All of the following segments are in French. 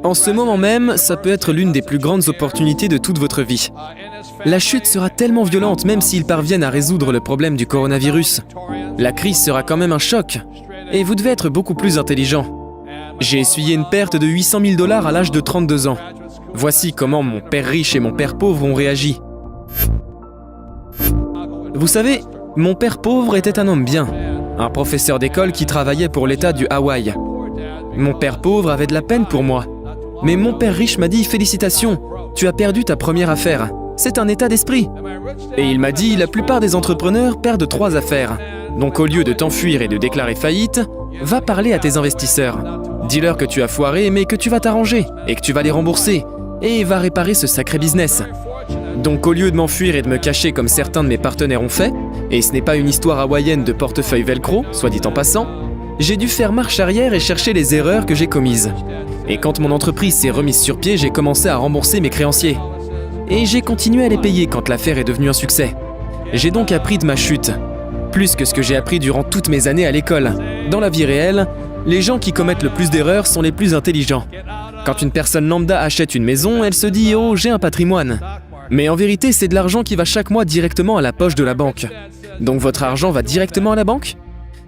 En ce moment même, ça peut être l'une des plus grandes opportunités de toute votre vie. La chute sera tellement violente même s'ils parviennent à résoudre le problème du coronavirus. La crise sera quand même un choc. Et vous devez être beaucoup plus intelligent. J'ai essuyé une perte de 800 000 $ à l'âge de 32 ans. Voici comment mon père riche et mon père pauvre ont réagi. Vous savez, mon père pauvre était un homme bien. Un professeur d'école qui travaillait pour l'État du Hawaï. Mon père pauvre avait de la peine pour moi. Mais mon père riche m'a dit « Félicitations, tu as perdu ta première affaire. C'est un état d'esprit. » Et il m'a dit « La plupart des entrepreneurs perdent 3 affaires. Donc au lieu de t'enfuir et de déclarer faillite, va parler à tes investisseurs. Dis-leur que tu as foiré mais que tu vas t'arranger et que tu vas les rembourser. Et va réparer ce sacré business. » Donc au lieu de m'enfuir et de me cacher comme certains de mes partenaires ont fait, et ce n'est pas une histoire hawaïenne de portefeuille velcro, soit dit en passant, j'ai dû faire marche arrière et chercher les erreurs que j'ai commises. Et quand mon entreprise s'est remise sur pied, j'ai commencé à rembourser mes créanciers. Et j'ai continué à les payer quand l'affaire est devenue un succès. J'ai donc appris de ma chute. Plus que ce que j'ai appris durant toutes mes années à l'école. Dans la vie réelle, les gens qui commettent le plus d'erreurs sont les plus intelligents. Quand une personne lambda achète une maison, elle se dit « Oh, j'ai un patrimoine ». Mais en vérité, c'est de l'argent qui va chaque mois directement à la poche de la banque. Donc votre argent va directement à la banque ?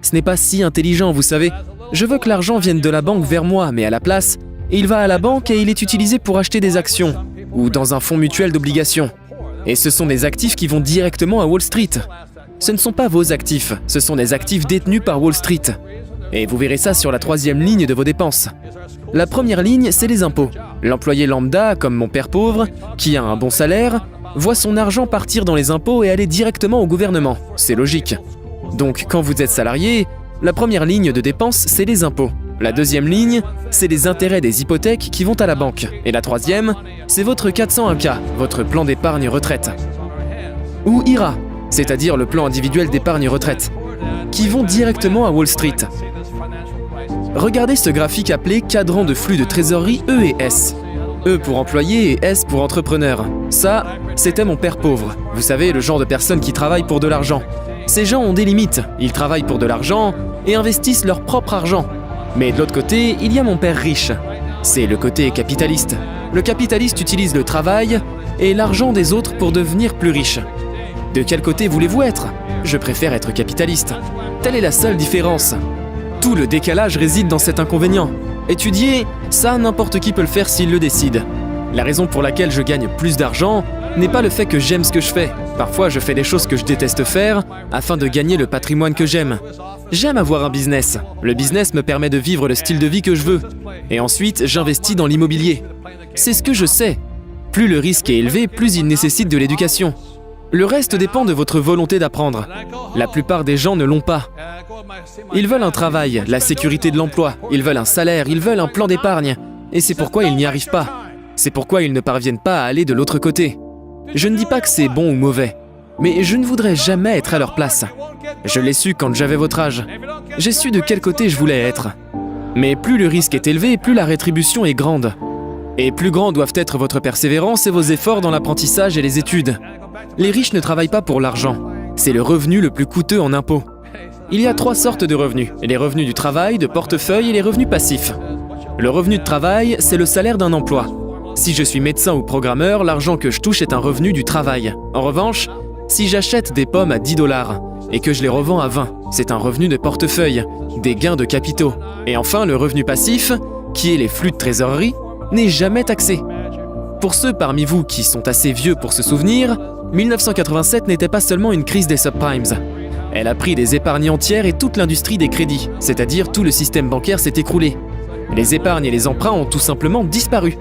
Ce n'est pas si intelligent, vous savez. Je veux que l'argent vienne de la banque vers moi, mais à la place, il va à la banque et il est utilisé pour acheter des actions, ou dans un fonds mutuel d'obligations. Et ce sont des actifs qui vont directement à Wall Street. Ce ne sont pas vos actifs, ce sont des actifs détenus par Wall Street. Et vous verrez ça sur la 3e ligne de vos dépenses. La première ligne, c'est les impôts. L'employé lambda, comme mon père pauvre, qui a un bon salaire, voit son argent partir dans les impôts et aller directement au gouvernement. C'est logique. Donc, quand vous êtes salarié, la première ligne de dépenses, c'est les impôts. La 2e ligne, c'est les intérêts des hypothèques qui vont à la banque. Et la 3e, c'est votre 401k, votre plan d'épargne retraite. Ou IRA, c'est-à-dire le plan individuel d'épargne retraite, qui vont directement à Wall Street. Regardez ce graphique appelé cadran de flux de trésorerie E et S. E pour employé et S pour entrepreneur. Ça, c'était mon père pauvre. Vous savez, le genre de personnes qui travaillent pour de l'argent. Ces gens ont des limites. Ils travaillent pour de l'argent et investissent leur propre argent. Mais de l'autre côté, il y a mon père riche. C'est le côté capitaliste. Le capitaliste utilise le travail et l'argent des autres pour devenir plus riche. De quel côté voulez-vous être ? Je préfère être capitaliste. Telle est la seule différence. Tout le décalage réside dans cet inconvénient. Étudier, ça n'importe qui peut le faire s'il le décide. La raison pour laquelle je gagne plus d'argent n'est pas le fait que j'aime ce que je fais. Parfois, je fais des choses que je déteste faire afin de gagner le patrimoine que j'aime. J'aime avoir un business. Le business me permet de vivre le style de vie que je veux. Et ensuite, j'investis dans l'immobilier. C'est ce que je sais. Plus le risque est élevé, plus il nécessite de l'éducation. Le reste dépend de votre volonté d'apprendre. La plupart des gens ne l'ont pas. Ils veulent un travail, la sécurité de l'emploi, ils veulent un salaire, ils veulent un plan d'épargne. Et c'est pourquoi ils n'y arrivent pas. C'est pourquoi ils ne parviennent pas à aller de l'autre côté. Je ne dis pas que c'est bon ou mauvais, mais je ne voudrais jamais être à leur place. Je l'ai su quand j'avais votre âge. J'ai su de quel côté je voulais être. Mais plus le risque est élevé, plus la rétribution est grande. Et plus grands doivent être votre persévérance et vos efforts dans l'apprentissage et les études. Les riches ne travaillent pas pour l'argent. C'est le revenu le plus coûteux en impôts. Il y a 3 sortes de revenus. Les revenus du travail, de portefeuille et les revenus passifs. Le revenu de travail, c'est le salaire d'un emploi. Si je suis médecin ou programmeur, l'argent que je touche est un revenu du travail. En revanche, si j'achète des pommes à 10 $ et que je les revends à 20, c'est un revenu de portefeuille, des gains de capitaux. Et enfin, le revenu passif, qui est les flux de trésorerie, n'est jamais taxé. Pour ceux parmi vous qui sont assez vieux pour se souvenir, 1987 n'était pas seulement une crise des subprimes. Elle a pris des épargnes entières et toute l'industrie des crédits, c'est-à-dire tout le système bancaire s'est écroulé. Les épargnes et les emprunts ont tout simplement disparu.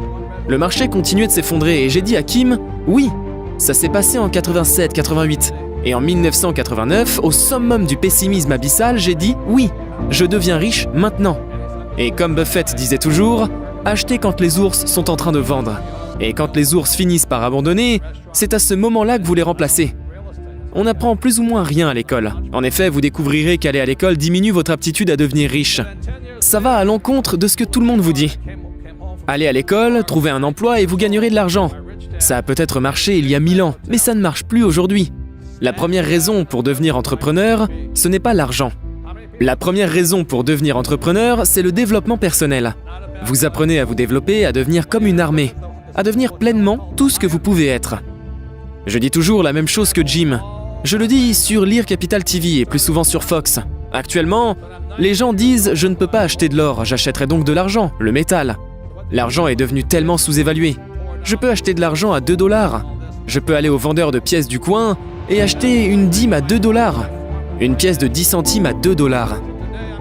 Le marché continuait de s'effondrer et j'ai dit à Kim « Oui, ça s'est passé en 87-88. » Et en 1989, au summum du pessimisme abyssal, j'ai dit « Oui, je deviens riche maintenant. » Et comme Buffett disait toujours « Achetez quand les ours sont en train de vendre. » Et quand les ours finissent par abandonner, c'est à ce moment-là que vous les remplacez. On apprend plus ou moins rien à l'école. En effet, vous découvrirez qu'aller à l'école diminue votre aptitude à devenir riche. Ça va à l'encontre de ce que tout le monde vous dit. Allez à l'école, trouvez un emploi et vous gagnerez de l'argent. Ça a peut-être marché il y a 1000 ans, mais ça ne marche plus aujourd'hui. La première raison pour devenir entrepreneur, ce n'est pas l'argent. La première raison pour devenir entrepreneur, c'est le développement personnel. Vous apprenez à vous développer, à devenir comme une armée, à devenir pleinement tout ce que vous pouvez être. Je dis toujours la même chose que Jim. Je le dis sur Lear Capital TV et plus souvent sur Fox. Actuellement, les gens disent « je ne peux pas acheter de l'or, j'achèterai donc de l'argent, le métal ». L'argent est devenu tellement sous-évalué. Je peux acheter de l'argent à 2 $. Je peux aller au vendeur de pièces du coin et acheter une dîme à 2 $. Une pièce de 10 centimes à 2 $.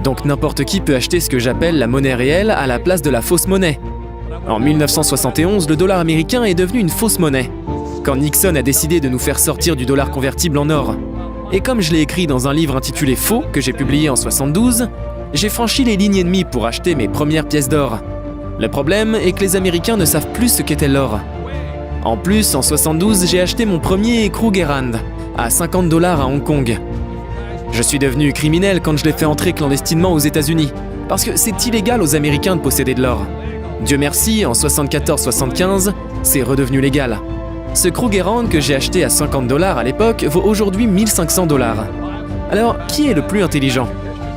Donc n'importe qui peut acheter ce que j'appelle la monnaie réelle à la place de la fausse monnaie. En 1971, le dollar américain est devenu une fausse monnaie, quand Nixon a décidé de nous faire sortir du dollar convertible en or. Et comme je l'ai écrit dans un livre intitulé Faux, que j'ai publié en 72, j'ai franchi les lignes ennemies pour acheter mes premières pièces d'or. Le problème est que les Américains ne savent plus ce qu'était l'or. En plus, en 72, j'ai acheté mon premier Krugerrand à 50 $ à Hong Kong. Je suis devenu criminel quand je l'ai fait entrer clandestinement aux États-Unis, parce que c'est illégal aux Américains de posséder de l'or. Dieu merci, en 74-75, c'est redevenu légal. Ce Krugerrand que j'ai acheté à 50 $ à l'époque vaut aujourd'hui 1500 $. Alors, qui est le plus intelligent?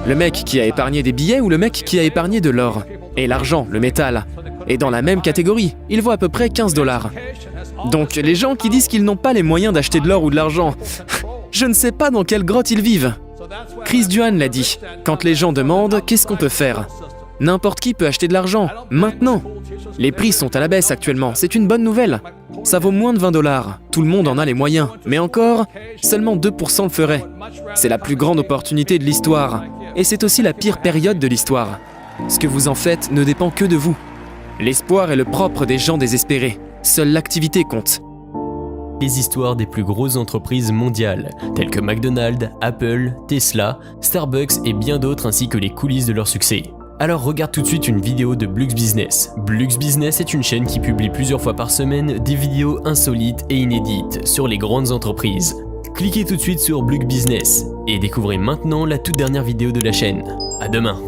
Le mec qui a épargné des billets ou le mec qui a épargné de l'or? Et l'argent, le métal, est dans la même catégorie, il vaut à peu près 15 $. Donc les gens qui disent qu'ils n'ont pas les moyens d'acheter de l'or ou de l'argent, je ne sais pas dans quelle grotte ils vivent. Chris Duhon l'a dit, quand les gens demandent qu'est-ce qu'on peut faire, n'importe qui peut acheter de l'argent, maintenant. Les prix sont à la baisse actuellement, c'est une bonne nouvelle. Ça vaut moins de 20 $, tout le monde en a les moyens, mais encore, seulement 2% le feraient. C'est la plus grande opportunité de l'histoire, et c'est aussi la pire période de l'histoire. Ce que vous en faites ne dépend que de vous. L'espoir est le propre des gens désespérés, seule l'activité compte. Les histoires des plus grosses entreprises mondiales, telles que McDonald's, Apple, Tesla, Starbucks et bien d'autres, ainsi que les coulisses de leur succès. Alors regarde tout de suite une vidéo de Blux Business. Blux Business est une chaîne qui publie plusieurs fois par semaine des vidéos insolites et inédites sur les grandes entreprises. Cliquez tout de suite sur Blux Business et découvrez maintenant la toute dernière vidéo de la chaîne. À demain.